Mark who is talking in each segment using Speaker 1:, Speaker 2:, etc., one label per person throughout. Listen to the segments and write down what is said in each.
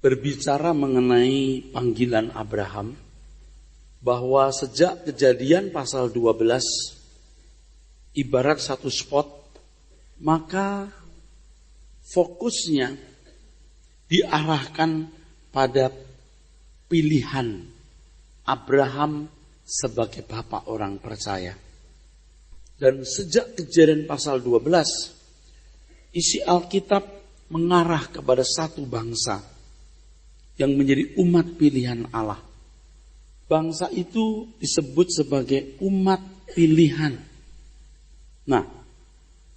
Speaker 1: berbicara mengenai panggilan Abraham, bahwa sejak Kejadian pasal 12 ibarat satu spot, maka fokusnya diarahkan pada pilihan Abraham sebagai bapak orang percaya. Dan sejak Kejadian pasal 12, isi Alkitab mengarah kepada satu bangsa yang menjadi umat pilihan Allah. Bangsa itu disebut sebagai umat pilihan. Nah,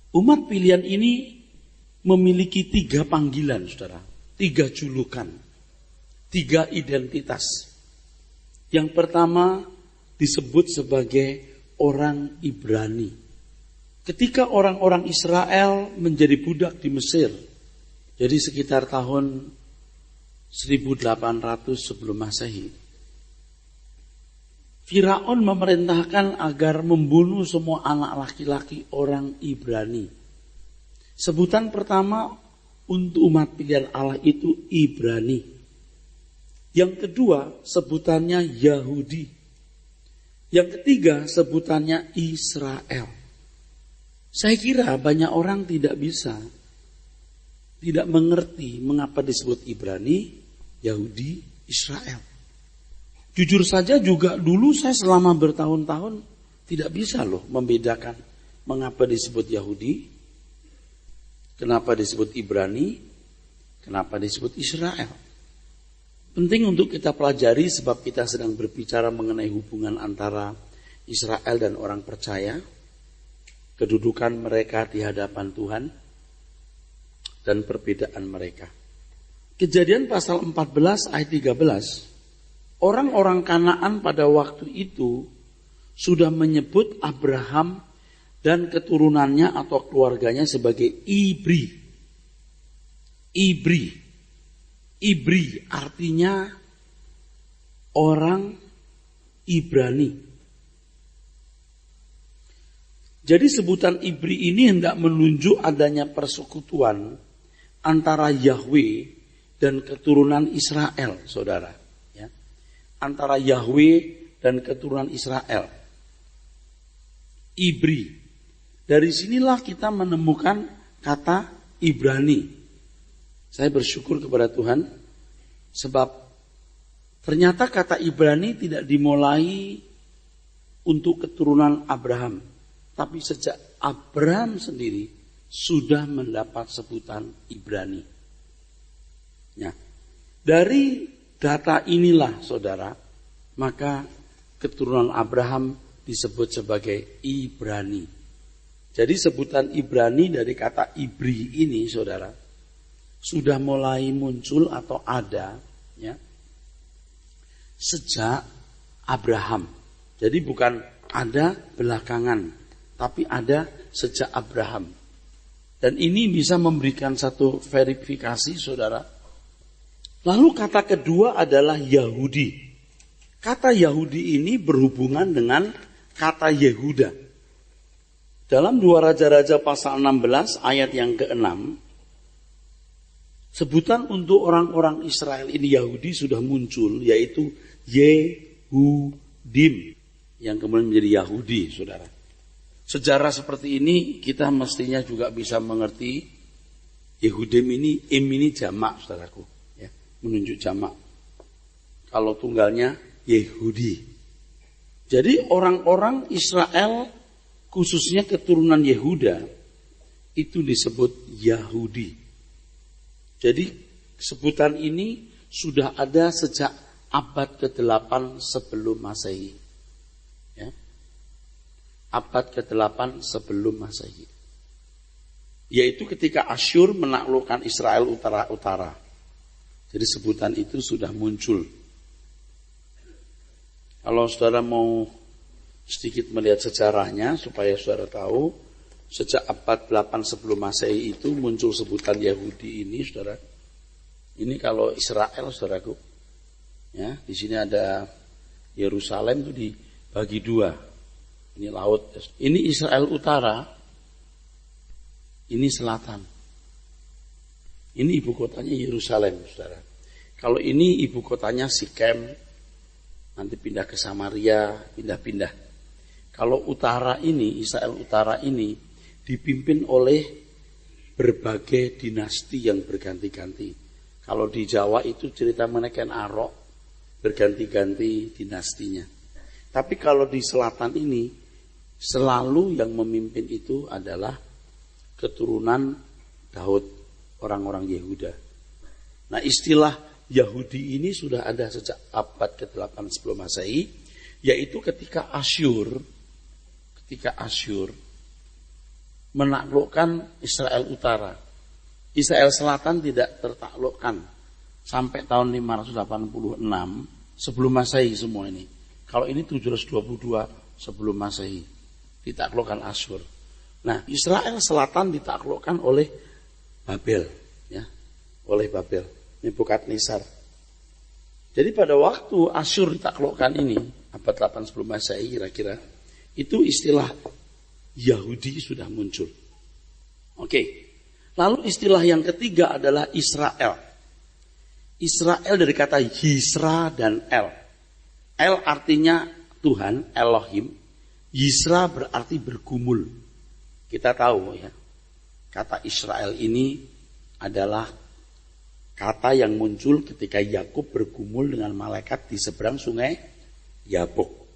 Speaker 1: umat pilihan ini memiliki 3 panggilan, saudara. 3 julukan. 3 identitas. Yang pertama disebut sebagai orang Ibrani. Ketika orang-orang Israel menjadi budak di Mesir, jadi sekitar tahun 1800 sebelum Masehi, Firaun memerintahkan agar membunuh semua anak laki-laki orang Ibrani. Sebutan pertama untuk umat pilihan Allah itu Ibrani. Yang kedua sebutannya Yahudi. Yang ketiga sebutannya Israel. Saya kira banyak orang tidak mengerti mengapa disebut Ibrani, Yahudi, Israel. Jujur saja juga dulu saya selama bertahun-tahun tidak bisa membedakan mengapa disebut Yahudi, kenapa disebut Ibrani, kenapa disebut Israel. Penting untuk kita pelajari sebab kita sedang berbicara mengenai hubungan antara Israel dan orang percaya, kedudukan mereka di hadapan Tuhan, dan perbedaan mereka. Kejadian pasal 14 ayat 13, orang-orang Kanaan pada waktu itu sudah menyebut Abraham dan keturunannya atau keluarganya sebagai Ibri. Ibri artinya orang Ibrani. Jadi sebutan Ibri ini hendak menunjuk adanya persekutuan antara Yahweh dan keturunan Israel, saudara. Antara Yahweh dan keturunan Israel. Ibri. Dari sinilah kita menemukan kata Ibrani. Saya bersyukur kepada Tuhan sebab ternyata kata Ibrani tidak dimulai untuk keturunan Abraham, tapi sejak Abraham sendiri sudah mendapat sebutan Ibrani. Ya. Dari data inilah, saudara, maka keturunan Abraham disebut sebagai Ibrani. Jadi sebutan Ibrani dari kata Ibri ini, saudara, sudah mulai muncul atau ada ya sejak Abraham. Jadi bukan ada belakangan, tapi ada sejak Abraham. Dan ini bisa memberikan satu verifikasi, saudara. Lalu kata kedua adalah Yahudi. Kata Yahudi ini berhubungan dengan kata Yehuda. Dalam 2 Raja-Raja pasal 16 ayat yang ke-6, sebutan untuk orang-orang Israel ini Yahudi sudah muncul, yaitu Yehudim, yang kemudian menjadi Yahudi, saudara. Sejarah seperti ini kita mestinya juga bisa mengerti Yehudim ini, ini jamak, saudaraku, ya, menunjuk jamak. Kalau tunggalnya Yehudi. Jadi orang-orang Israel, khususnya keturunan Yehuda, itu disebut Yahudi. Jadi sebutan ini sudah ada sejak abad ke-8 sebelum Masehi. Ya. Abad ke-8 sebelum Masehi. Yaitu ketika Asyur menaklukkan Israel utara-utara. Jadi sebutan itu sudah muncul. Kalau saudara mau sedikit melihat sejarahnya supaya saudara tahu, sejak abad 8 sebelum Masehi itu muncul sebutan Yahudi ini, saudara. Ini kalau Israel, saudaraku. Ya, di sini ada Yerusalem itu dibagi 2. Ini laut. Ini Israel utara. Ini selatan. Ini ibu kotanya Yerusalem, saudara. Kalau ini ibu kotanya Sikem, nanti pindah ke Samaria, pindah-pindah. Kalau utara ini, Israel utara ini, dipimpin oleh berbagai dinasti yang berganti-ganti. Kalau di Jawa itu cerita mengenai Arok, berganti-ganti dinastinya. Tapi kalau di selatan ini, selalu yang memimpin itu adalah keturunan Daud, orang-orang Yehuda. Nah, istilah Yahudi ini sudah ada sejak abad ke-8 sebelum Masehi, yaitu ketika Asyur menaklukkan Israel Utara. Israel Selatan tidak tertaklukkan sampai tahun 586 sebelum Masehi semua ini. Kalau ini 722 sebelum Masehi ditaklukkan Asyur. Nah, Israel Selatan ditaklukkan oleh Babel, ya, oleh Babel, Nebukadnezar. Jadi pada waktu Asyur ditaklukkan ini, abad 8 sebelum Masehi kira-kira, itu istilah Yahudi sudah muncul. Oke. Lalu istilah yang ketiga adalah Israel. Israel dari kata Yisra dan El. El artinya Tuhan, Elohim. Yisra berarti bergumul. Kita tahu ya, kata Israel ini adalah kata yang muncul ketika Yakub bergumul dengan malaikat di seberang sungai Yabok.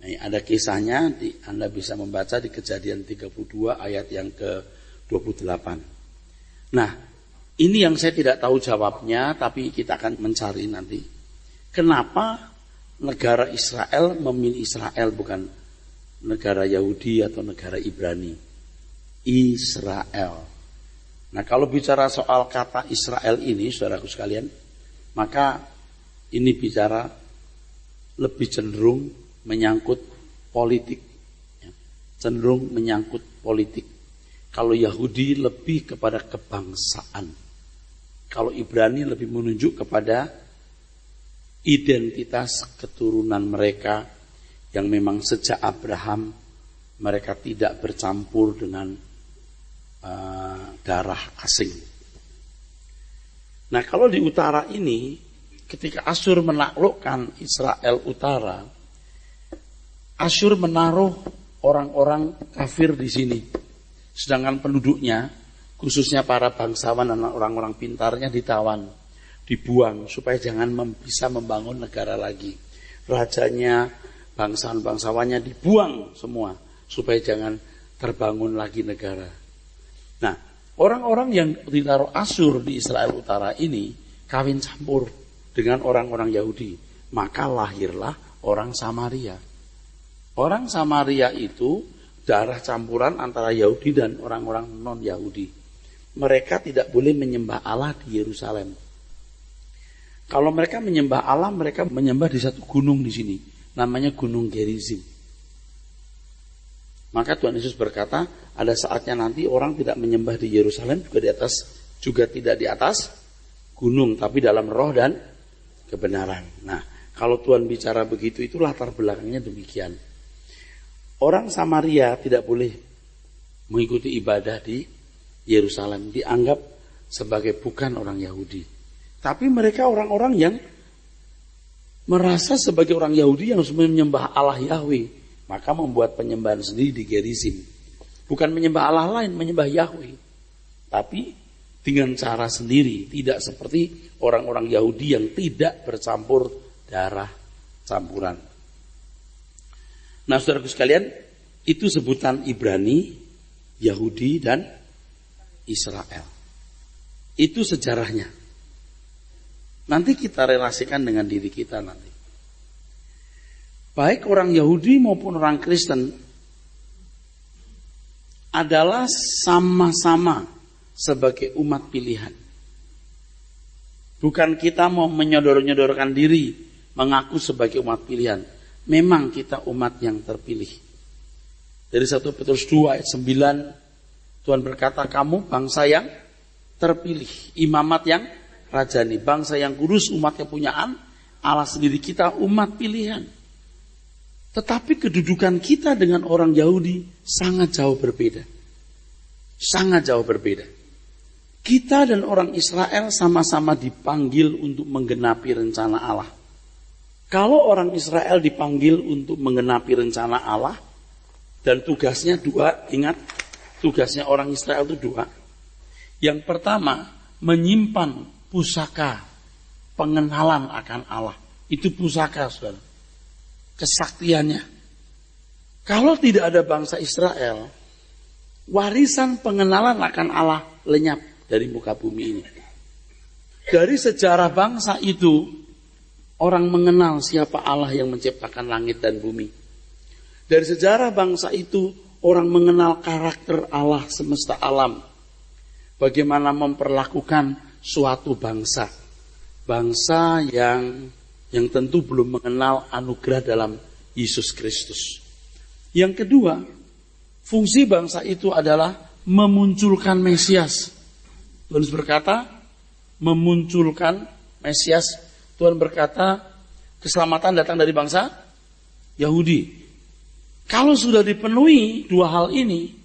Speaker 1: Nah, ada kisahnya, Anda bisa membaca di Kejadian 32 ayat yang ke-28. Nah, ini yang saya tidak tahu jawabnya, tapi kita akan mencari nanti. Kenapa negara Israel memilih Israel bukan negara Yahudi atau negara Ibrani? Israel. Nah, kalau bicara soal kata Israel ini, saudaraku sekalian, maka ini bicara lebih cenderung menyangkut politik. Cenderung menyangkut politik. Kalau Yahudi lebih kepada kebangsaan. Kalau Ibrani lebih menunjuk kepada identitas keturunan mereka yang memang sejak Abraham mereka tidak bercampur dengan darah asing. Nah, kalau di utara ini ketika Asyur menaklukkan Israel utara, Asyur menaruh orang-orang kafir di sini. Sedangkan penduduknya, khususnya para bangsawan dan orang-orang pintarnya ditawan, dibuang supaya jangan bisa membangun negara lagi. Rajanya, bangsawan-bangsawannya dibuang semua supaya jangan terbangun lagi negara. Nah, orang-orang yang ditaruh Asyur di Israel utara ini kawin campur dengan orang-orang Yahudi. Maka lahirlah orang Samaria. Orang Samaria itu darah campuran antara Yahudi dan orang-orang non-Yahudi. Mereka tidak boleh menyembah Allah di Yerusalem. Kalau mereka menyembah Allah, mereka menyembah di satu gunung di sini. Namanya Gunung Gerizim. Maka Tuhan Yesus berkata, ada saatnya nanti orang tidak menyembah di Yerusalem juga tidak di atas gunung, tapi dalam roh dan kebenaran. Nah, kalau Tuhan bicara begitu, itu latar belakangnya demikian. Orang Samaria tidak boleh mengikuti ibadah di Yerusalem, dianggap sebagai bukan orang Yahudi. Tapi mereka orang-orang yang merasa sebagai orang Yahudi yang harus menyembah Allah Yahweh. Maka membuat penyembahan sendiri di Gerizim. Bukan menyembah Allah lain, menyembah Yahweh. Tapi dengan cara sendiri, tidak seperti orang-orang Yahudi yang tidak bercampur darah campuran. Nah, saudaraku sekalian, itu sebutan Ibrani, Yahudi, dan Israel. Itu sejarahnya. Nanti kita relasikan dengan diri kita nanti. Baik orang Yahudi maupun orang Kristen adalah sama-sama sebagai umat pilihan. Bukan kita mau menyodor-nyodorkan diri, mengaku sebagai umat pilihan. Memang kita umat yang terpilih. Dari 1 Petrus 2 ayat 9, Tuhan berkata, kamu bangsa yang terpilih, imamat yang rajani, bangsa yang kudus, umat kepunyaan Allah sendiri. Kita umat pilihan. Tetapi kedudukan kita dengan orang Yahudi sangat jauh berbeda. Sangat jauh berbeda. Kita dan orang Israel sama-sama dipanggil untuk menggenapi rencana Allah. Kalau orang Israel dipanggil untuk menggenapi rencana Allah, dan tugasnya dua, ingat, tugasnya orang Israel itu dua. Yang pertama, menyimpan pusaka pengenalan akan Allah. Itu pusaka, saudara. Kesaktiannya. Kalau tidak ada bangsa Israel, warisan pengenalan akan Allah lenyap dari muka bumi ini. Dari sejarah bangsa itu, orang mengenal siapa Allah yang menciptakan langit dan bumi. Dari sejarah bangsa itu, orang mengenal karakter Allah semesta alam. Bagaimana memperlakukan suatu bangsa. Bangsa yang tentu belum mengenal anugerah dalam Yesus Kristus. Yang kedua, fungsi bangsa itu adalah memunculkan Mesias. Tuhan berkata, memunculkan Mesias. Tuhan berkata, keselamatan datang dari bangsa Yahudi. Kalau sudah dipenuhi dua hal ini,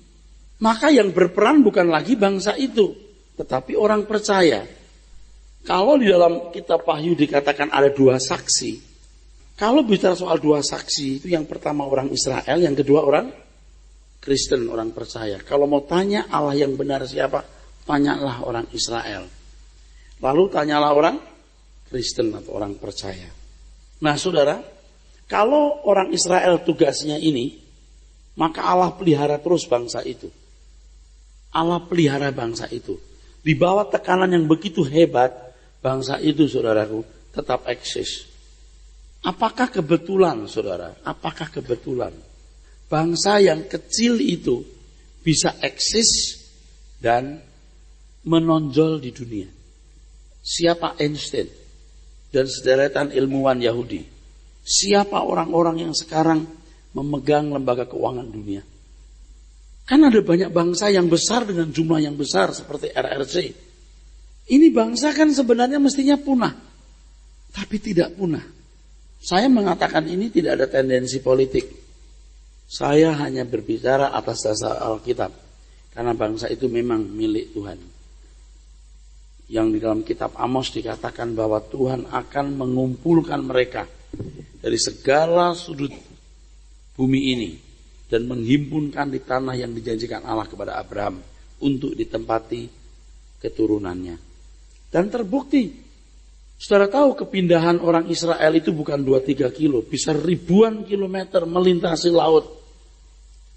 Speaker 1: maka yang berperan bukan lagi bangsa itu, tetapi orang percaya. Kalau di dalam kitab Wahyu dikatakan ada dua saksi, kalau bicara soal dua saksi, itu yang pertama orang Israel, yang kedua orang Kristen, orang percaya. Kalau mau tanya Allah yang benar siapa, tanyalah orang Israel. Lalu tanyalah orang Kristen atau orang percaya. Nah saudara, kalau orang Israel tugasnya ini, maka Allah pelihara terus bangsa itu. Allah pelihara bangsa itu. Di bawah tekanan yang begitu hebat, bangsa itu, saudaraku, tetap eksis. Apakah kebetulan, saudara? Apakah kebetulan bangsa yang kecil itu bisa eksis dan menonjol di dunia? Siapa Einstein dan sederetan ilmuwan Yahudi? Siapa orang-orang yang sekarang memegang lembaga keuangan dunia? Kan ada banyak bangsa yang besar dengan jumlah yang besar seperti RRC. Ini bangsa kan sebenarnya mestinya punah. Tapi tidak punah. Saya mengatakan ini tidak ada tendensi politik. Saya hanya berbicara atas dasar Alkitab. Karena bangsa itu memang milik Tuhan. Yang di dalam kitab Amos dikatakan bahwa Tuhan akan mengumpulkan mereka dari segala sudut bumi ini. Dan menghimpunkan di tanah yang dijanjikan Allah kepada Abraham untuk ditempati keturunannya. Dan terbukti, saudara tahu kepindahan orang Israel itu bukan 2-3 kilo, bisa ribuan kilometer melintasi laut.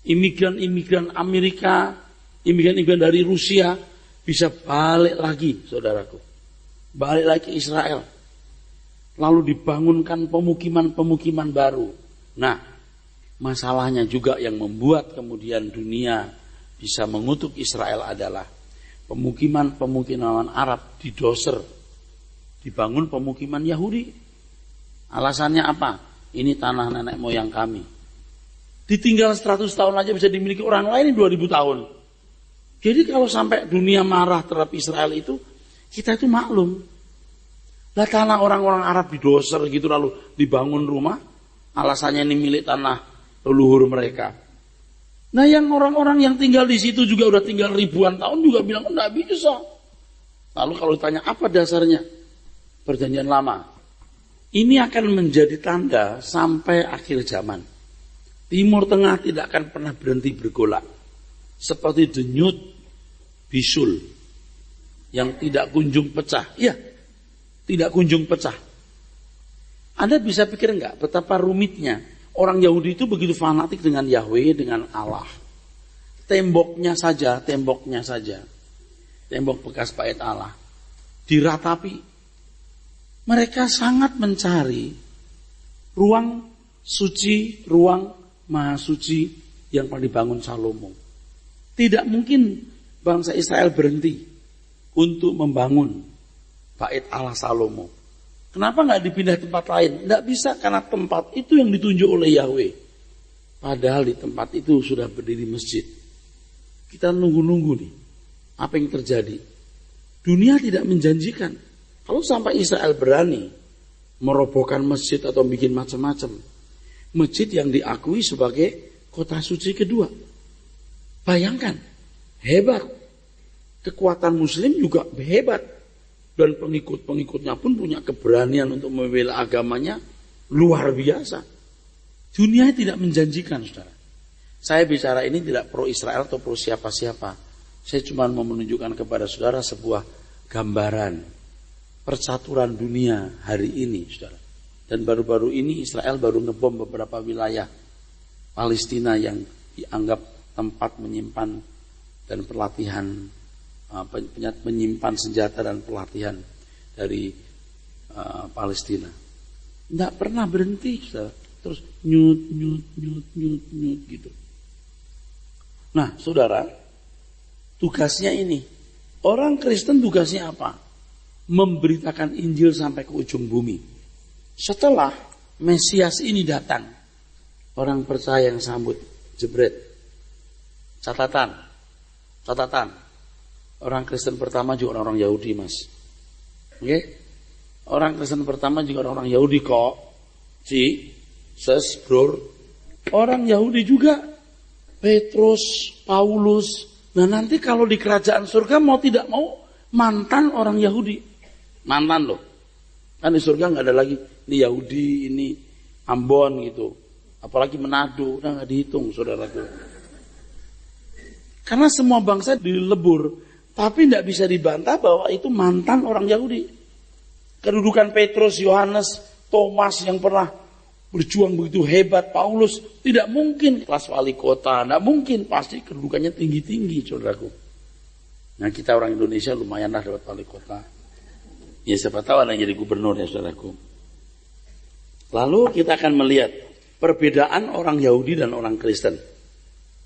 Speaker 1: Imigran-imigran Amerika, imigran-imigran dari Rusia bisa balik lagi, saudaraku. Balik lagi ke Israel. Lalu dibangunkan pemukiman-pemukiman baru. Nah, masalahnya juga yang membuat kemudian dunia bisa mengutuk Israel adalah pemukiman-pemukiman Arab didoser. Dibangun pemukiman Yahudi. Alasannya apa? Ini tanah nenek moyang kami. Ditinggal 100 tahun aja bisa dimiliki orang lain 2000 tahun. Jadi kalau sampai dunia marah terhadap Israel itu, kita itu maklum. Lah tanah orang-orang Arab didoser gitu lalu dibangun rumah. Alasannya ini milik tanah leluhur mereka. Nah yang orang-orang yang tinggal di situ juga udah tinggal ribuan tahun juga bilang enggak bisa. Lalu kalau ditanya apa dasarnya? Perjanjian lama. Ini akan menjadi tanda sampai akhir zaman. Timur Tengah tidak akan pernah berhenti bergolak. Seperti denyut bisul yang tidak kunjung pecah. Iya, tidak kunjung pecah. Anda bisa pikir enggak betapa rumitnya. Orang Yahudi itu begitu fanatik dengan Yahweh, dengan Allah. Temboknya saja, tembok bekas bait Allah, diratapi. Mereka sangat mencari ruang suci, ruang maha suci yang pernah dibangun Salomo. Tidak mungkin bangsa Israel berhenti untuk membangun bait Allah Salomo. Kenapa nggak dipindah tempat lain? Nggak bisa karena tempat itu yang ditunjuk oleh Yahweh. Padahal di tempat itu sudah berdiri masjid. Kita nunggu-nunggu nih. Apa yang terjadi? Dunia tidak menjanjikan. Kalau sampai Israel berani merobohkan masjid atau bikin macam-macam. Masjid yang diakui sebagai kota suci kedua. Bayangkan. Hebat. Kekuatan Muslim juga hebat. Dan pengikut-pengikutnya pun punya keberanian untuk membela agamanya luar biasa. Dunia tidak menjanjikan, saudara. Saya bicara ini tidak pro Israel atau pro siapa-siapa. Saya cuma mau menunjukkan kepada saudara sebuah gambaran percaturan dunia hari ini, saudara. Dan baru-baru ini Israel baru ngebom beberapa wilayah Palestina yang dianggap tempat menyimpan dan pelatihan, menyimpan senjata dan pelatihan dari Palestina. Tidak pernah berhenti, saudara. Terus nyut gitu. Nah, saudara, tugasnya ini. Orang Kristen tugasnya apa? Memberitakan Injil sampai ke ujung bumi. Setelah Mesias ini datang, orang percaya yang sambut, jebret. Catatan. Orang Kristen pertama juga orang Yahudi, Mas. Oke? Orang Kristen pertama juga orang Yahudi kok. Bro. Orang Yahudi juga. Petrus, Paulus. Nah nanti kalau di kerajaan surga mau tidak mau mantan orang Yahudi. Mantan loh. Kan di surga nggak ada lagi ini Yahudi, ini Ambon gitu. Apalagi Manado, udah nggak dihitung saudaraku. Karena semua bangsa dilebur, tapi tidak bisa dibantah bahwa itu mantan orang Yahudi. Kedudukan Petrus, Yohanes, Thomas yang pernah berjuang begitu hebat, Paulus tidak mungkin kelas wali kota, tidak mungkin, pasti kedudukannya tinggi-tinggi, saudaraku. Nah kita orang Indonesia lumayanlah dapat wali kota. Ya siapa tahu ada yang jadi gubernur ya saudaraku. Lalu kita akan melihat perbedaan orang Yahudi dan orang Kristen.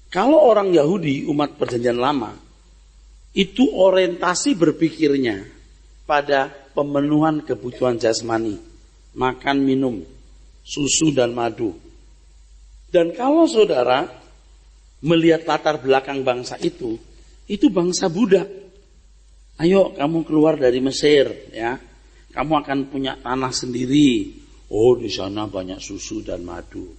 Speaker 1: Kalau orang Yahudi, umat perjanjian lama, itu orientasi berpikirnya pada pemenuhan kebutuhan jasmani, makan, minum, susu dan madu. Dan kalau saudara melihat latar belakang bangsa itu bangsa budak. Ayo kamu keluar dari Mesir ya. Kamu akan punya tanah sendiri. Oh, di sana banyak susu dan madu.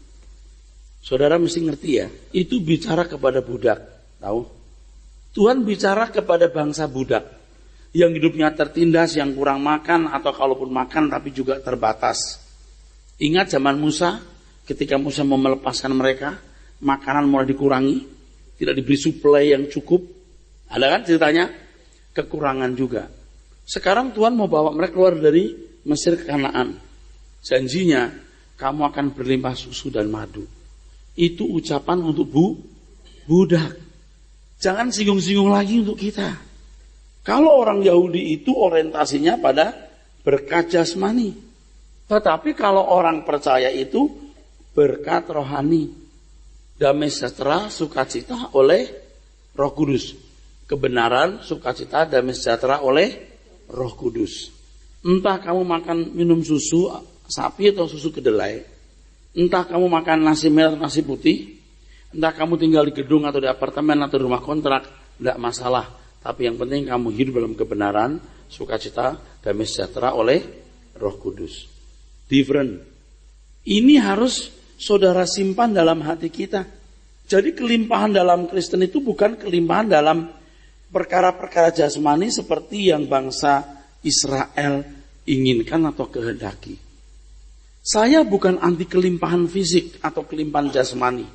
Speaker 1: Saudara mesti ngerti ya, itu bicara kepada budak, tahu? Tuhan bicara kepada bangsa budak yang hidupnya tertindas, yang kurang makan atau kalaupun makan tapi juga terbatas. Ingat zaman Musa, ketika Musa mau melepaskan mereka, makanan mulai dikurangi, tidak diberi suplai yang cukup. Ada kan ceritanya? Kekurangan juga. Sekarang Tuhan mau bawa mereka keluar dari Mesir ke Kanaan. Janjinya, kamu akan berlimpah susu dan madu. Itu ucapan untuk budak. Jangan singgung-singgung lagi untuk kita. Kalau orang Yahudi itu orientasinya pada berkat jasmani. Tetapi kalau orang percaya itu berkat rohani, damai sejahtera, sukacita oleh Roh Kudus. Kebenaran, sukacita, damai sejahtera oleh Roh Kudus. Entah kamu makan minum susu sapi atau susu kedelai, entah kamu makan nasi merah atau nasi putih, entah kamu tinggal di gedung atau di apartemen atau di rumah kontrak, tidak masalah. Tapi yang penting kamu hidup dalam kebenaran, sukacita, damai sejahtera oleh Roh Kudus. Different. Ini harus saudara simpan dalam hati kita. Jadi kelimpahan dalam Kristen itu bukan kelimpahan dalam perkara-perkara jasmani seperti yang bangsa Israel inginkan atau kehendaki. Saya bukan anti kelimpahan fisik atau kelimpahan jasmani.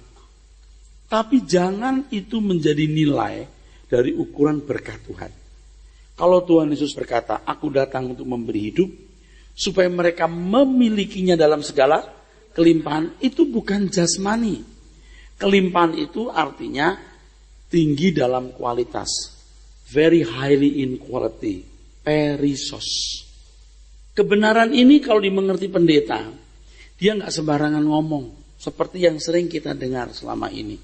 Speaker 1: Tapi jangan itu menjadi nilai dari ukuran berkat Tuhan. Kalau Tuhan Yesus berkata, aku datang untuk memberi hidup, supaya mereka memilikinya dalam segala kelimpahan, itu bukan jasmani. Kelimpahan itu artinya tinggi dalam kualitas. Very highly in quality. Perisos. Kebenaran ini kalau dimengerti pendeta, dia nggak sembarangan ngomong. Seperti yang sering kita dengar selama ini.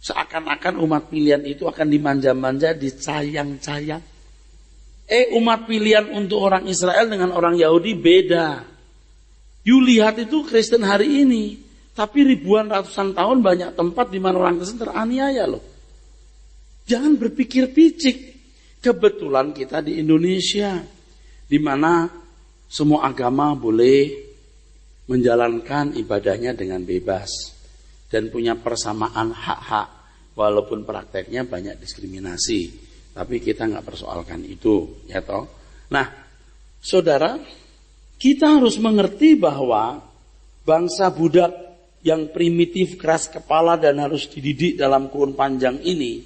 Speaker 1: Seakan-akan umat pilihan itu akan dimanja-manja, dicayang-cayang. Umat pilihan untuk orang Israel dengan orang Yahudi beda. You lihat itu Kristen hari ini. Tapi ribuan ratusan tahun banyak tempat di mana orang Kristen teraniaya loh. Jangan berpikir picik. Kebetulan kita di Indonesia. Di mana semua agama boleh menjalankan ibadahnya dengan bebas. Dan punya persamaan hak-hak. Walaupun prakteknya banyak diskriminasi. Tapi kita nggak persoalkan itu, ya toh. Nah, saudara, kita harus mengerti bahwa bangsa budak yang primitif, keras kepala dan harus dididik dalam kurun panjang ini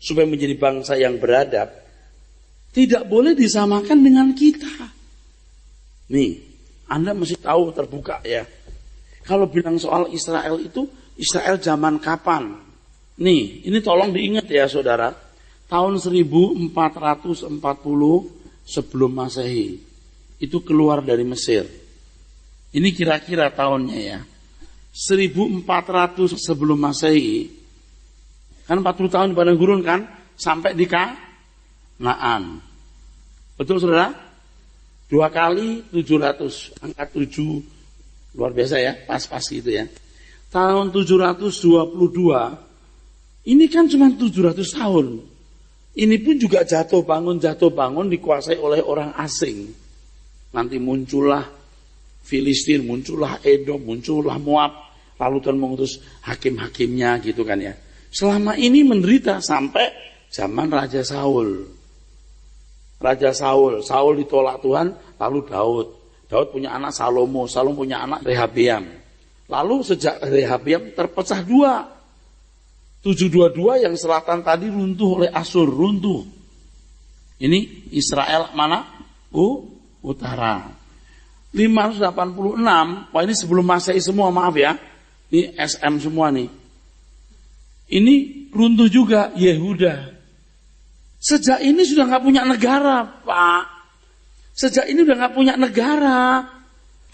Speaker 1: supaya menjadi bangsa yang beradab, tidak boleh disamakan dengan kita. Nih, Anda mesti tahu terbuka ya. Kalau bilang soal Israel itu, Israel zaman kapan? Nih, ini tolong diingat ya saudara. Tahun 1440 sebelum Masehi. Itu keluar dari Mesir. Ini kira-kira tahunnya ya. 1400 sebelum Masehi. Kan 40 tahun di padang gurun kan? Sampai di Kanaan. Betul saudara? 2 kali 700. Angka 7 luar biasa ya. Pas-pas gitu ya. Tahun 722. Ini kan cuma 700 tahun. Ini pun juga jatuh bangun dikuasai oleh orang asing. Nanti muncullah Filistin, muncullah Edom, muncullah Moab. Lalu Tuhan mengutus hakim-hakimnya gitu kan ya. Selama ini menderita sampai zaman Raja Saul. Raja Saul ditolak Tuhan, lalu Daud. Daud punya anak Salomo punya anak Rehabeam. Lalu sejak Rehabeam terpecah dua. 722 yang selatan tadi runtuh oleh Asyur, runtuh. Ini Israel mana? Utara. 586, wah ini sebelum Masehi semua, maaf ya. Ini SM semua nih. Ini runtuh juga Yehuda. Sejak ini sudah nggak punya negara, Pak. Sejak ini sudah nggak punya negara.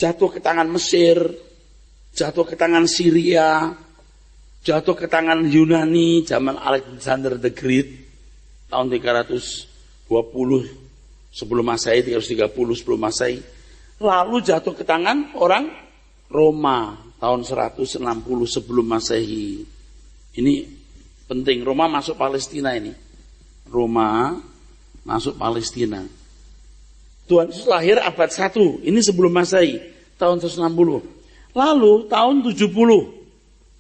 Speaker 1: Jatuh ke tangan Mesir, jatuh ke tangan Syria, jatuh ke tangan Yunani zaman Alexander the Great tahun 320 sebelum Masehi, 330 sebelum Masehi. Lalu jatuh ke tangan orang Roma tahun 160 sebelum Masehi. Ini penting, Roma masuk Palestina ini. Roma masuk Palestina. Tuhan Yesus lahir abad 1, ini sebelum Masehi, tahun 160. Lalu tahun 70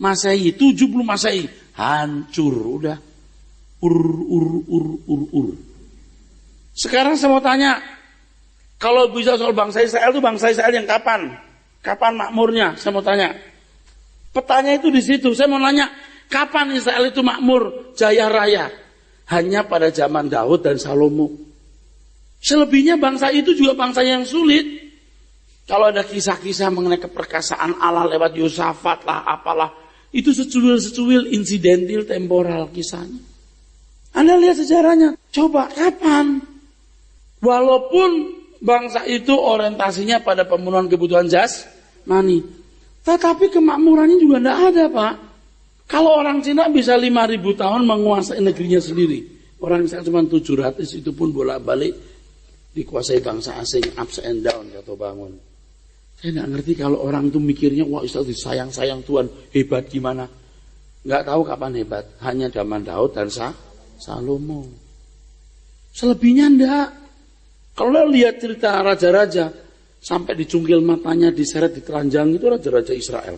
Speaker 1: Masehi, 70 Masehi, hancur, udah. Sekarang saya mau tanya, kalau bisa soal bangsa Israel itu bangsa Israel yang kapan? Kapan makmurnya? Saya mau tanya. Petanya itu di situ. Saya mau nanya, kapan Israel itu makmur, jaya raya? Hanya pada zaman Daud dan Salomo. Selebihnya bangsa itu juga bangsa yang sulit. Kalau ada kisah-kisah mengenai keperkasaan Allah lewat Yosafat lah, apalah. Itu secuil-secuil insidentil temporal kisahnya. Anda lihat sejarahnya. Coba kapan? Walaupun bangsa itu orientasinya pada pemenuhan kebutuhan jasmani, tetapi kemakmurannya juga tidak ada, Pak. Kalau orang Cina bisa 5.000 tahun menguasai negerinya sendiri. Orang Israel cuma 700, itu pun bolak-balik dikuasai bangsa asing, ups and down, jatuh bangun. Saya nggak ngerti kalau orang itu mikirnya, wah Israel disayang-sayang Tuhan, hebat gimana. Nggak tahu kapan hebat, hanya zaman Daud dan Salomo. Selebihnya enggak. Kalau lihat cerita raja-raja, sampai dicungkil matanya, diseret, ditelanjang, itu raja-raja Israel.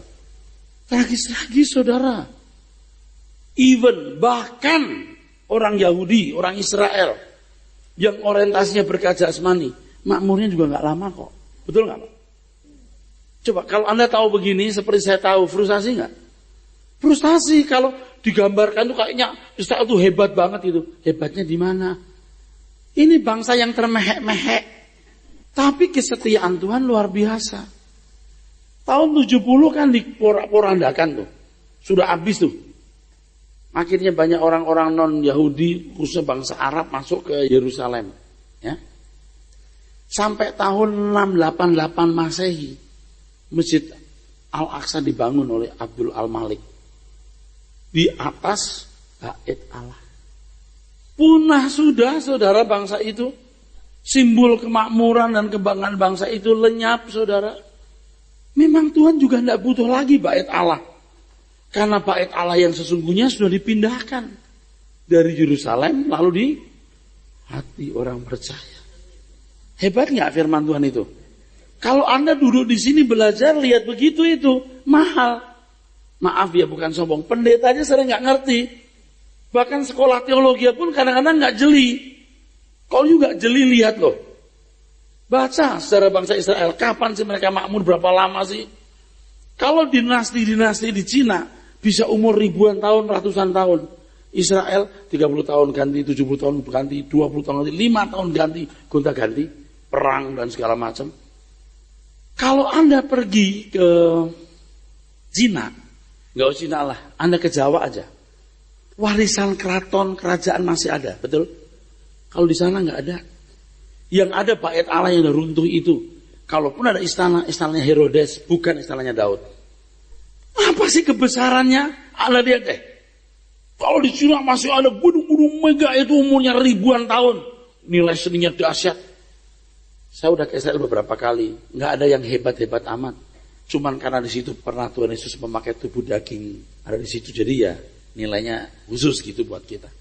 Speaker 1: Tragis-tragis saudara. Even bahkan orang Yahudi, orang Israel yang orientasinya berkat jasmani, makmurnya juga nggak lama kok. Betul nggak Pak? Coba kalau Anda tahu begini, seperti saya tahu, frustasi nggak? Frustasi kalau digambarkan tuh kayaknya Israel tuh hebat banget itu. Hebatnya di mana? Ini bangsa yang termehek-mehek. Tapi kesetiaan Tuhan luar biasa. Tahun 70 kan diporak-porandakan tuh. Sudah habis tuh. Akhirnya banyak orang-orang non-Yahudi, khususnya bangsa Arab masuk ke Yerusalem. Ya. Sampai tahun 688 Masehi, Masjid Al-Aqsa dibangun oleh Abdul Al-Malik. Di atas Bait Allah. Punah sudah saudara bangsa itu. Simbol kemakmuran dan kebanggaan bangsa itu lenyap saudara. Memang Tuhan juga tidak butuh lagi Bait Allah. Karena Bait Allah yang sesungguhnya sudah dipindahkan dari Yerusalem lalu di hati orang percaya. Hebat nggak firman Tuhan itu? Kalau Anda duduk di sini belajar lihat begitu itu mahal. Maaf ya bukan sombong. Pendeta aja sering nggak ngerti. Bahkan sekolah teologi pun kadang-kadang nggak jeli. Kau juga jeli lihat loh. Baca secara bangsa Israel, kapan sih mereka makmur, berapa lama sih? Kalau dinasti-dinasti di Cina bisa umur ribuan tahun, ratusan tahun. Israel 30 tahun ganti, 70 tahun ganti, 20 tahun ganti, 5 tahun ganti, gonta-ganti, perang dan segala macam. Kalau Anda pergi ke Cina, nggak usah Cina lah, Anda ke Jawa aja. Warisan keraton, kerajaan masih ada, betul? Kalau di sana nggak ada. Yang ada bait Allah yang udah runtuh itu. Kalaupun ada istana, istananya Herodes, bukan istananya Daud. Apa sih kebesarannya? Anda lihat deh. Kalau di Cina masih ada gunung-gunung mega itu umurnya ribuan tahun. Nilai seninya dahsyat. Saya udah ke Israel beberapa kali. Nggak ada yang hebat-hebat amat. Cuman karena di situ pernah Tuhan Yesus memakai tubuh daging. Ada di situ, jadi ya nilainya khusus gitu buat kita.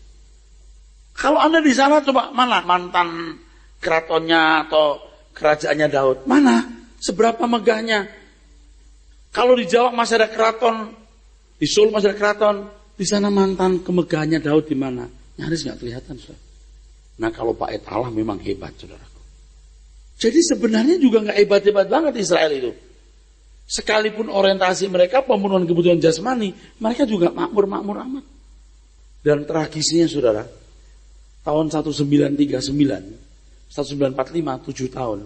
Speaker 1: Kalau Anda di sana coba mana mantan keratonnya atau kerajaannya Daud? Mana? Seberapa megahnya? Kalau di Jawa masih ada keraton, di Solo masih ada keraton, di sana mantan kemegahannya Daud di mana? Nyaris nggak kelihatan, saudara. Nah kalau bait Allah memang hebat, saudaraku. Jadi sebenarnya juga nggak hebat-hebat banget Israel itu. Sekalipun orientasi mereka pemenuhan kebutuhan jasmani, mereka juga makmur-makmur amat. Dan tragisnya, saudara, tahun 1939, 1945, 7 tahun,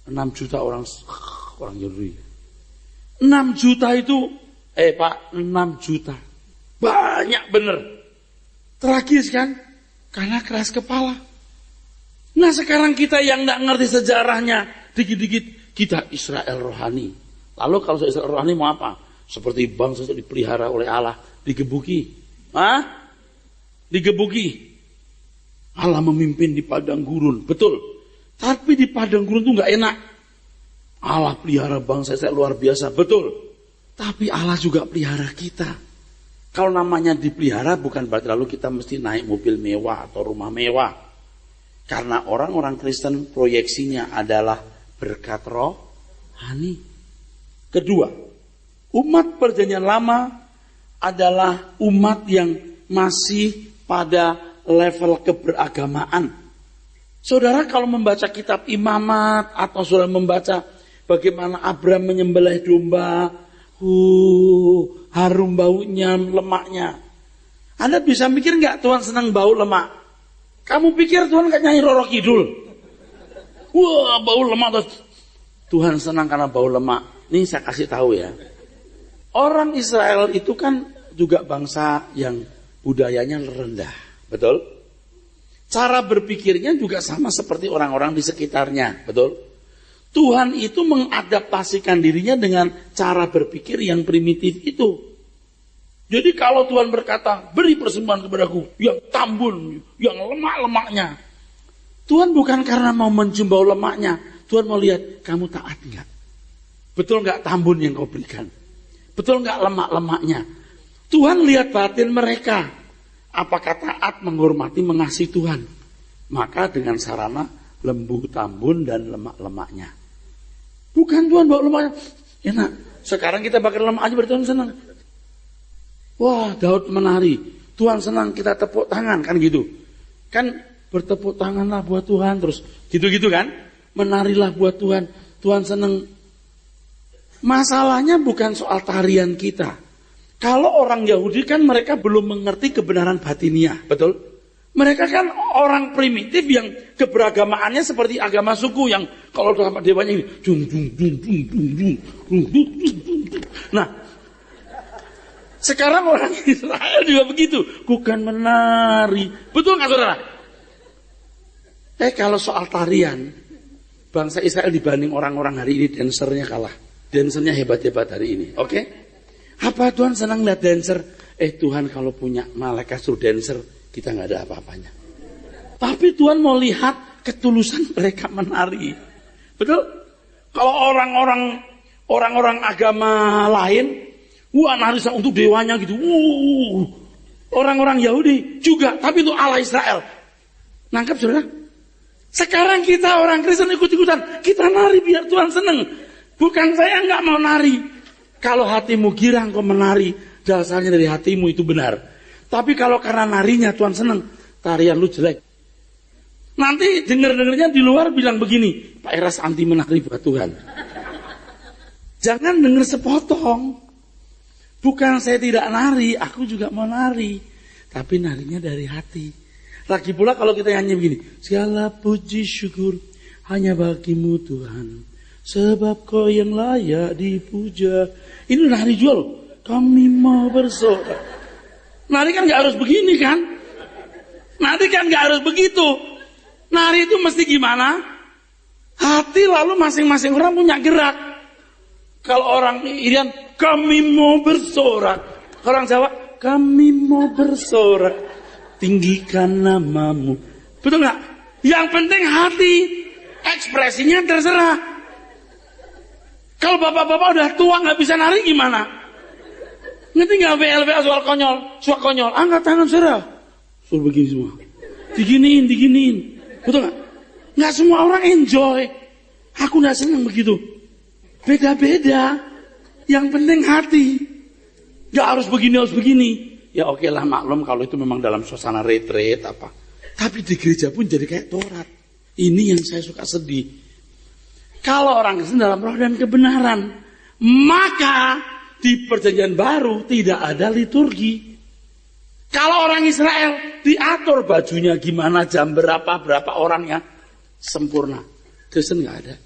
Speaker 1: 6 juta orang Yahudi. 6 juta itu, Pak, 6 juta. Banyak bener. Tragis kan? Karena keras kepala. Nah sekarang kita yang gak ngerti sejarahnya, dikit-dikit kita Israel rohani. Lalu kalau Israel rohani mau apa? Seperti bangsa itu dipelihara oleh Allah, digebuki. Digebuki. Allah memimpin di padang gurun, betul. Tapi di padang gurun itu gak enak. Allah pelihara bangsa Israel luar biasa, betul. Tapi Allah juga pelihara kita. Kalau namanya dipelihara bukan berarti lalu kita mesti naik mobil mewah atau rumah mewah. Karena orang-orang Kristen proyeksinya adalah berkat rohani. Kedua, umat perjanjian lama adalah umat yang masih pada level keberagamaan. Saudara kalau membaca kitab Imamat atau saudara membaca bagaimana Abraham menyembelih domba, harum baunya, lemaknya. Anda bisa mikir nggak Tuhan senang bau lemak? Kamu pikir Tuhan nggak nyanyi Roro Kidul? Wah, bau lemak. Tuhan senang karena bau lemak. Ini saya kasih tahu ya. Orang Israel itu kan juga bangsa yang budayanya rendah. Betul? Cara berpikirnya juga sama seperti orang-orang di sekitarnya. Betul? Tuhan itu mengadaptasikan dirinya dengan cara berpikir yang primitif itu. Jadi kalau Tuhan berkata, beri persembahan kepadaku yang tambun, yang lemak-lemaknya. Tuhan bukan karena mau mencium bau lemaknya. Tuhan mau lihat, kamu taat enggak? Betul enggak tambun yang kau berikan? Betul enggak lemak-lemaknya? Tuhan lihat batin mereka. Apakah taat, menghormati, mengasihi Tuhan? Maka dengan sarana lembu, tambun, dan lemak-lemaknya. Bukan Tuhan bawa lemaknya. Enak. Sekarang kita bakar lemak aja berarti Tuhan senang. Wah, Daud menari. Tuhan senang kita tepuk tangan. Kan gitu. Kan bertepuk tanganlah buat Tuhan. Terus gitu-gitu kan. Menarilah buat Tuhan. Tuhan senang. Masalahnya bukan soal tarian kita. Kalau orang Yahudi kan mereka belum mengerti kebenaran batiniah. Betul? Mereka kan orang primitif yang keberagamaannya seperti agama suku yang kalau sama dewanya ini Nah, sekarang orang Israel juga begitu, bukan menari. Betul nggak saudara? Kalau soal tarian, bangsa Israel dibanding orang-orang hari ini dancernya kalah. Dancernya hebat-hebat hari ini. Oke? Apa Tuhan senang lihat dancer? Tuhan kalau punya malaikat suruh dancer, kita nggak ada apa-apanya. Tapi Tuhan mau lihat ketulusan mereka menari. Betul? Kalau orang-orang agama lain, wah nari untuk dewanya gitu. Orang-orang Yahudi juga, tapi itu Allah Israel. Nangkep saudara? Sekarang kita orang Kristen ikut-ikutan, kita nari biar Tuhan seneng. Bukan saya nggak mau nari. Kalau hatimu girang kau menari, dasarnya dari hatimu itu benar. Tapi kalau karena narinya Tuhan senang, tarian lu jelek. Nanti denger-dengernya di luar bilang begini, Pak Eras anti menari buat Tuhan. Jangan denger sepotong. Bukan saya tidak nari, aku juga mau nari. Tapi narinya dari hati. Lagi pula kalau kita nyanyi begini, segala puji syukur hanya bagimu Tuhan, sebab kau yang layak dipuja. Ini nari jual, kami mau bersorak. Nari kan gak harus begini kan? Nari kan gak harus begitu. Nari itu mesti gimana? Hati, lalu masing-masing orang punya gerak. Kalau orang Irian, kami mau bersorak. Orang Jawa, kami mau bersorak. Tinggikan namamu. Betul gak? Yang penting hati. Ekspresinya terserah. Kalau bapak-bapak udah tua gak bisa nari gimana? Ngerti gak VLVA soal konyol? Suak konyol, angkat tangan serah. Suruh begini semua. Diginiin. Betul gak? Gak semua orang enjoy. Aku gak senang begitu. Beda-beda. Yang penting hati. Gak harus begini. Ya oke lah, maklum kalau itu memang dalam suasana retreat apa. Tapi di gereja pun jadi kayak Taurat. Ini yang saya suka sedih. Kalau orang Kristen dalam roh dan kebenaran, maka di perjanjian baru tidak ada liturgi. Kalau orang Israel diatur bajunya gimana, jam berapa orangnya, sempurna. Kristen nggak ada.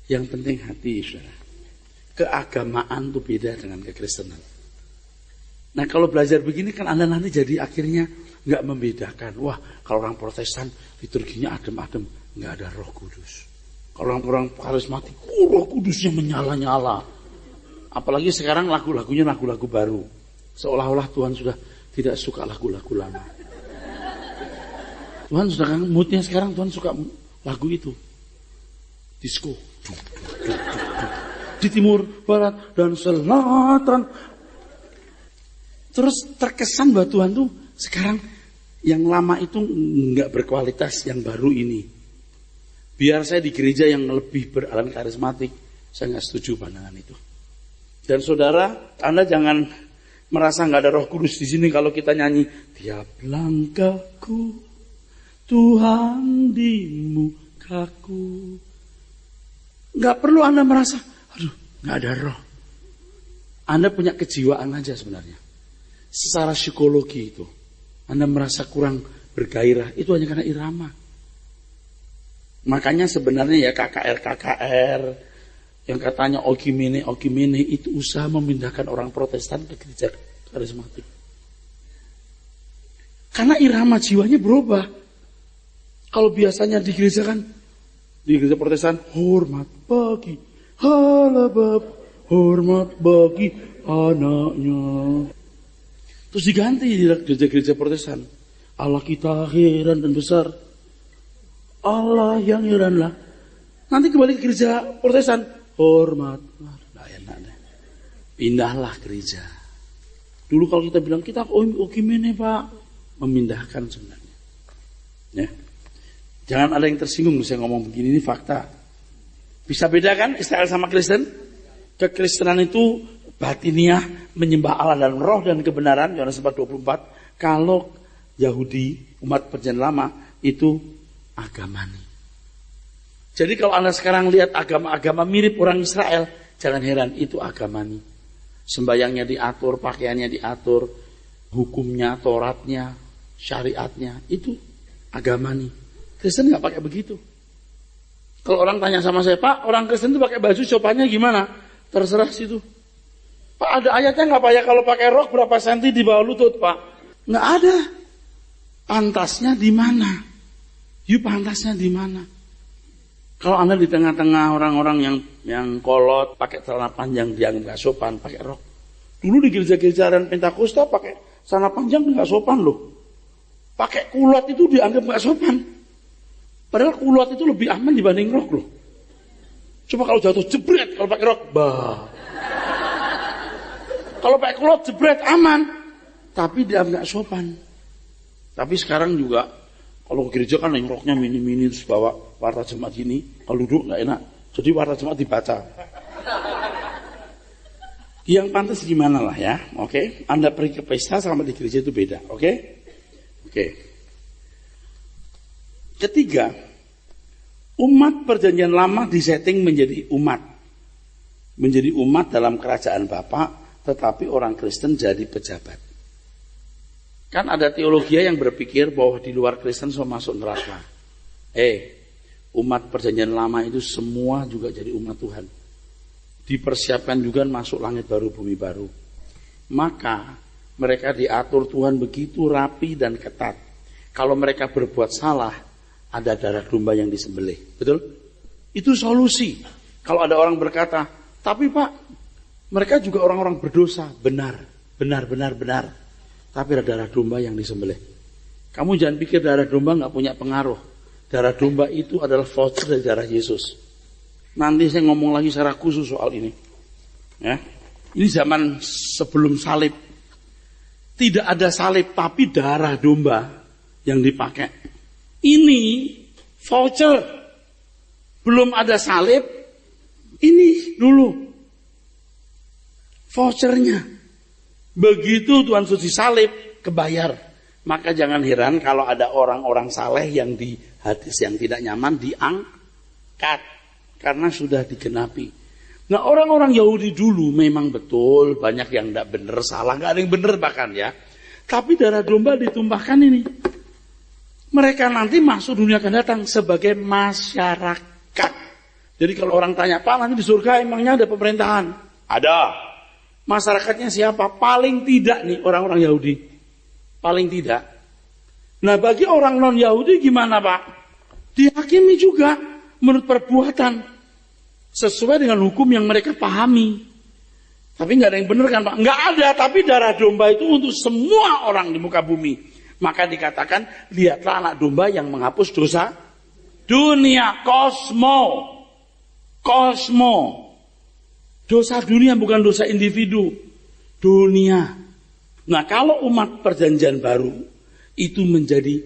Speaker 1: Yang penting hati, saudara. Keagamaan itu beda dengan kekristenan. Nah kalau belajar begini kan Anda nanti jadi akhirnya nggak membedakan. Wah kalau orang Protestan liturginya adem-adem, nggak ada Roh Kudus. Kalau orang karismatik, Roh Kudusnya menyala-nyala. Apalagi sekarang lagu-lagunya lagu-lagu baru. Seolah-olah Tuhan sudah tidak suka lagu-lagu lama. Tuhan sudah kan moodnya sekarang Tuhan suka lagu itu. Disco. Di timur, barat, dan selatan. Terus terkesan bahwa Tuhan tuh sekarang yang lama itu nggak berkualitas, yang baru ini. Biar saya di gereja yang lebih beraliran karismatik, saya nggak setuju pandangan itu. Dan saudara, Anda jangan merasa nggak ada Roh Kudus di sini kalau kita nyanyi tiap langkahku Tuhan di mukaku. Nggak perlu Anda merasa, aduh nggak ada Roh. Anda punya kejiwaan aja sebenarnya. Secara psikologi itu, Anda merasa kurang bergairah, itu hanya karena irama. Makanya sebenarnya ya KKR yang katanya Okimene itu usaha memindahkan orang Protestan ke gereja karismatik. Karena irama jiwanya berubah. Kalau biasanya di gereja kan, di gereja Protestan, hormat bagi halabab, hormat bagi anaknya. Terus diganti di gereja-gereja Protestan. Allah kita heran dan besar. Allah yang heranlah. Nanti kembali ke gereja Protestan. Hormat. Nah, enak deh. Pindahlah gereja. Dulu kalau kita bilang, kita gimana Pak? Memindahkan sebenarnya. Ya. Jangan ada yang tersinggung saya ngomong begini, ini fakta. Bisa beda kan Israel sama Kristen? Kekristenan itu batiniah, menyembah Allah dalam roh dan kebenaran, Yohanes 4:24. Kalau Yahudi, umat perjanjian lama, itu agamani. Jadi kalau Anda sekarang lihat agama-agama mirip orang Israel, jangan heran, itu agamani. Sembayangnya diatur, pakaiannya diatur, hukumnya, Tauratnya, syariatnya, itu agamani. Kristen nggak pakai begitu. Kalau orang tanya sama saya, Pak, orang Kristen itu pakai baju sopannya gimana? Terserah situ. Pak, ada ayatnya nggak Pak ya kalau pakai rok berapa senti di bawah lutut Pak? Nggak ada. Pantasnya di mana? Pantasnya di mana? Kalau Anda di tengah-tengah orang-orang yang kolot, pakai celana panjang dianggap nggak sopan, pakai rok. Dulu di gereja-gereja dan Pentakosta pakai celana panjang nggak sopan loh. Pakai kulot itu dianggap nggak sopan. Padahal kulot itu lebih aman dibanding rok loh. Coba kalau jatuh jebret, kalau pakai rok, bah. Kalau pakai kulot jebret aman, tapi dianggap nggak sopan. Tapi sekarang juga kalau ke gereja kan yang roknya mini-mini terus bawa warta jemaat gini, kalau duduk nggak enak. Jadi warta jemaat dibaca. Yang pantas gimana lah ya, oke? Anda pergi ke pesta sama di gereja itu beda, oke? Oke. Ketiga, umat perjanjian lama disetting menjadi umat. Menjadi umat dalam kerajaan Bapa, tetapi orang Kristen jadi pejabat. Kan ada teologi yang berpikir bahwa di luar Kristen semua masuk neraka. Umat perjanjian lama itu semua juga jadi umat Tuhan. Dipersiapkan juga masuk langit baru, bumi baru. Maka mereka diatur Tuhan begitu rapi dan ketat. Kalau mereka berbuat salah, ada darah domba yang disembelih. Betul? Itu solusi. Kalau ada orang berkata, tapi Pak, mereka juga orang-orang berdosa. Benar. Tapi ada darah domba yang disembelih. Kamu jangan pikir darah domba gak punya pengaruh. Darah domba itu adalah voucher dari darah Yesus. Nanti saya ngomong lagi secara khusus soal ini. Ya. Ini zaman sebelum salib. Tidak ada salib, tapi darah domba yang dipakai. Ini voucher. Belum ada salib. Ini dulu vouchernya. Begitu Tuhan Yesus disalib, kebayar. Maka jangan heran kalau ada orang-orang saleh yang di hadis yang tidak nyaman diangkat. Karena sudah digenapi. Nah, orang-orang Yahudi dulu memang betul banyak yang tidak benar, salah, nggak ada yang benar bahkan ya. Tapi darah domba ditumpahkan ini. Mereka nanti masuk dunia akan datang sebagai masyarakat. Jadi kalau orang tanya, Pak nanti di surga emangnya ada pemerintahan? Ada. Masyarakatnya siapa? Paling tidak nih orang-orang Yahudi. Paling tidak. Nah bagi orang non-Yahudi gimana Pak? Dihakimi juga menurut perbuatan. Sesuai dengan hukum yang mereka pahami. Tapi nggak ada yang benar kan Pak? Nggak ada, tapi darah domba itu untuk semua orang di muka bumi. Maka dikatakan, lihatlah anak domba yang menghapus dosa dunia. Kosmo. Dosa dunia bukan dosa individu. Dunia. Nah kalau umat perjanjian baru itu menjadi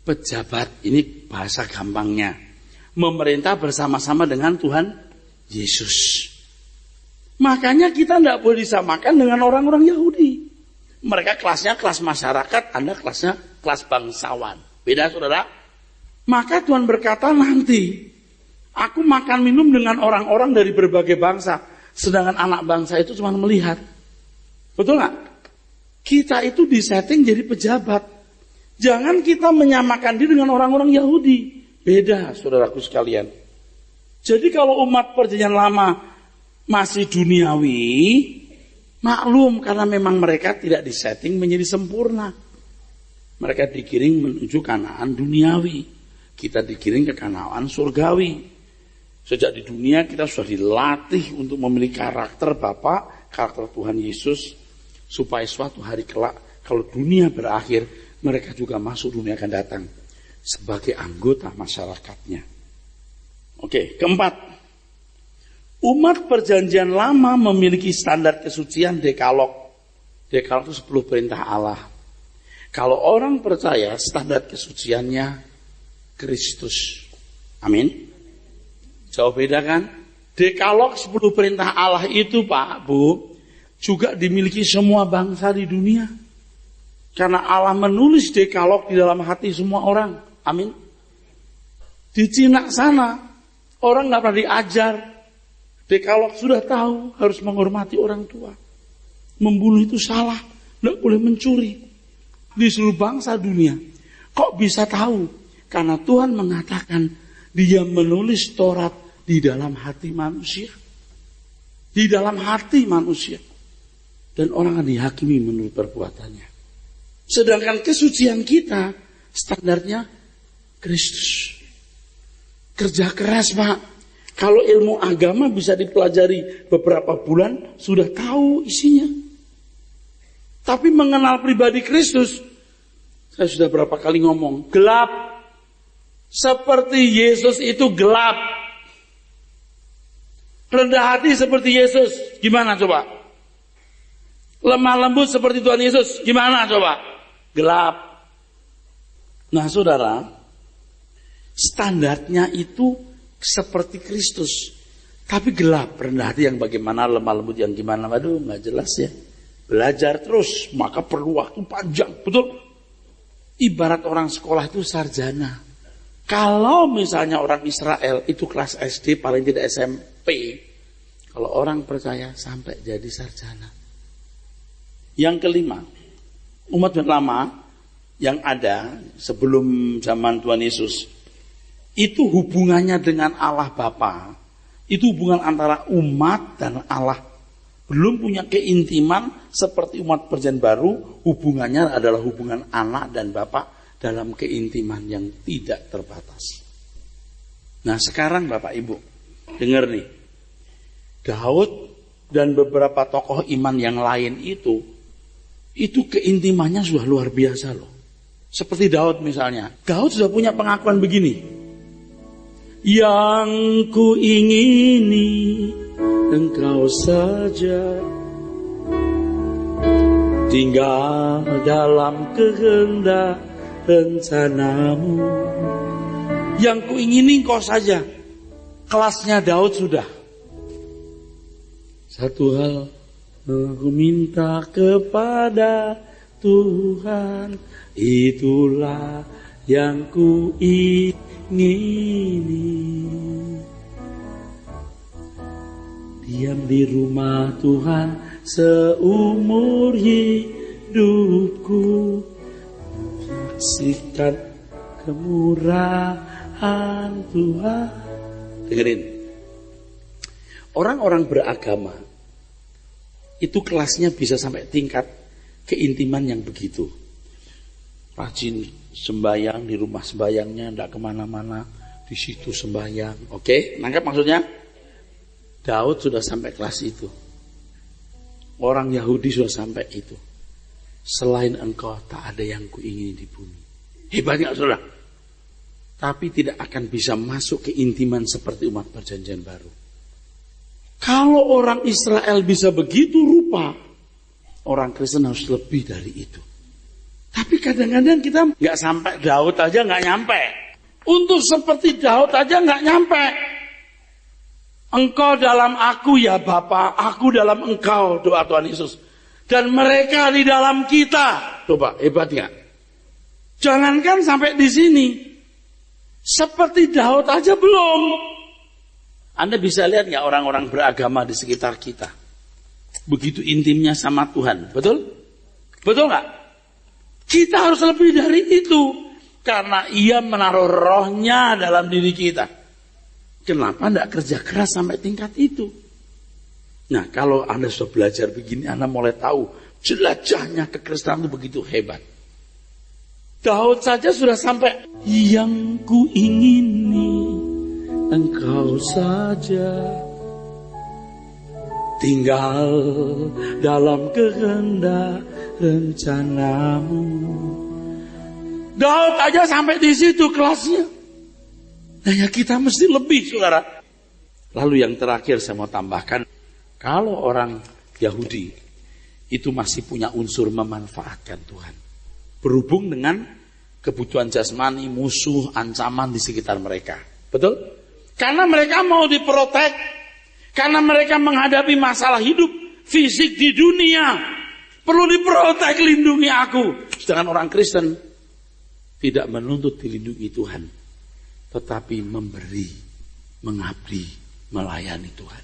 Speaker 1: pejabat. Ini bahasa gampangnya. Memerintah bersama-sama dengan Tuhan Yesus. Makanya kita tidak boleh disamakan dengan orang-orang Yahudi. Mereka kelasnya kelas masyarakat, Anda kelasnya kelas bangsawan. Beda saudara? Maka Tuhan berkata nanti, aku makan minum dengan orang-orang dari berbagai bangsa. Sedangkan anak bangsa itu cuma melihat. Betul nggak? Kita itu disetting jadi pejabat. Jangan kita menyamakan diri dengan orang-orang Yahudi. Beda saudaraku sekalian. Jadi kalau umat perjanjian lama masih duniawi, maklum karena memang mereka tidak disetting menjadi sempurna. Mereka digiring menuju Kanaan duniawi. Kita digiring ke Kanaan surgawi. Sejak di dunia kita sudah dilatih untuk memiliki karakter Bapa, karakter Tuhan Yesus. Supaya suatu hari kelak kalau dunia berakhir, mereka juga masuk dunia akan datang. Sebagai anggota masyarakatnya. Oke, keempat. Umat perjanjian lama memiliki standar kesucian dekalog. Dekalog itu 10 perintah Allah. Kalau orang percaya standar kesuciannya Kristus. Amin. Jauh beda kan? Dekalog 10 perintah Allah itu Pak, Bu, juga dimiliki semua bangsa di dunia. Karena Allah menulis dekalog di dalam hati semua orang. Amin. Di Cina sana, orang gak pernah diajar. Dekalog sudah tahu harus menghormati orang tua. Membunuh itu salah, gak boleh mencuri. Di seluruh bangsa dunia. Kok bisa tahu? Karena Tuhan mengatakan Dia menulis Taurat di dalam hati manusia. Di dalam hati manusia. Dan orang akan dihakimi menurut perbuatannya. Sedangkan kesucian kita, standarnya Kristus. Kerja keras Pak. Kalau ilmu agama bisa dipelajari beberapa bulan, sudah tahu isinya. Tapi mengenal pribadi Kristus, saya sudah berapa kali ngomong, gelap. Seperti Yesus itu gelap. Rendah hati seperti Yesus, gimana coba? Lemah lembut seperti Tuhan Yesus, gimana coba? Gelap. Nah saudara, standarnya itu seperti Kristus. Tapi gelap, rendah hati yang bagaimana, lemah lembut yang gimana, waduh nggak jelas ya. Belajar terus, maka perlu waktu panjang, betul? Ibarat orang sekolah itu sarjana. Kalau misalnya orang Israel itu kelas SD, paling tidak SMP. Kalau orang percaya sampai jadi sarjana. Yang kelima, umat lama yang ada sebelum zaman Tuhan Yesus, itu hubungannya dengan Allah Bapa. Itu hubungan antara umat dan Allah. Belum punya keintiman seperti umat perjanjian baru, hubungannya adalah hubungan anak dan bapak dalam keintiman yang tidak terbatas. Nah sekarang Bapak Ibu, dengar nih. Daud dan beberapa tokoh iman yang lain itu keintimannya sudah luar biasa loh. Seperti Daud misalnya. Daud sudah punya pengakuan begini. Yang ku ingini Engkau saja, tinggal dalam kehendak rencanamu. Yang ku ingini Engkau saja. Kelasnya Daud sudah. Satu hal aku minta kepada Tuhan, itulah yang ku ingini. Diam di rumah Tuhan seumur hidupku, menyaksikan kemurahan Tuhan. Dengerin, orang-orang beragama itu kelasnya bisa sampai tingkat keintiman yang begitu. Rajin sembahyang di rumah sembahyangnya, tidak kemana-mana, di situ sembahyang. Oke, nangkap maksudnya? Daud sudah sampai kelas itu. Orang Yahudi sudah sampai itu. Selain Engkau tak ada yang kuingini di bumi. Hebat nggak saudara? Tapi tidak akan bisa masuk ke intiman seperti umat perjanjian baru. Kalau orang Israel bisa begitu rupa, orang Kristen harus lebih dari itu. Tapi kadang-kadang kita nggak sampai Daud aja nggak nyampe. Untuk seperti Daud aja nggak nyampe. Engkau dalam aku ya Bapa, aku dalam Engkau, doa Tuhan Yesus. Dan mereka di dalam kita. Coba, hebat nggak? Jangankan sampai di sini. Seperti Daud aja belum. Anda bisa lihat nggak orang-orang beragama di sekitar kita? Begitu intimnya sama Tuhan, betul? Betul nggak? Kita harus lebih dari itu. Karena Ia menaruh rohnya dalam diri kita. Kenapa tidak kerja keras sampai tingkat itu? Nah, kalau Anda sudah belajar begini, Anda mulai tahu jelajahnya kekristenan itu begitu hebat. Daud saja sudah sampai, yang ku ingini Engkau saja, tinggal dalam kehendak rencanamu. Daud aja sampai di situ kelasnya. Nah ya kita mesti lebih saudara. Lalu yang terakhir saya mau tambahkan. Kalau orang Yahudi itu masih punya unsur memanfaatkan Tuhan. Berhubung dengan kebutuhan jasmani, musuh, ancaman di sekitar mereka. Betul? Karena mereka mau diprotek. Karena mereka menghadapi masalah hidup fisik di dunia. Perlu diprotek, lindungi aku. Sedangkan orang Kristen tidak menuntut dilindungi Tuhan. Tetapi memberi, mengabdi, melayani Tuhan.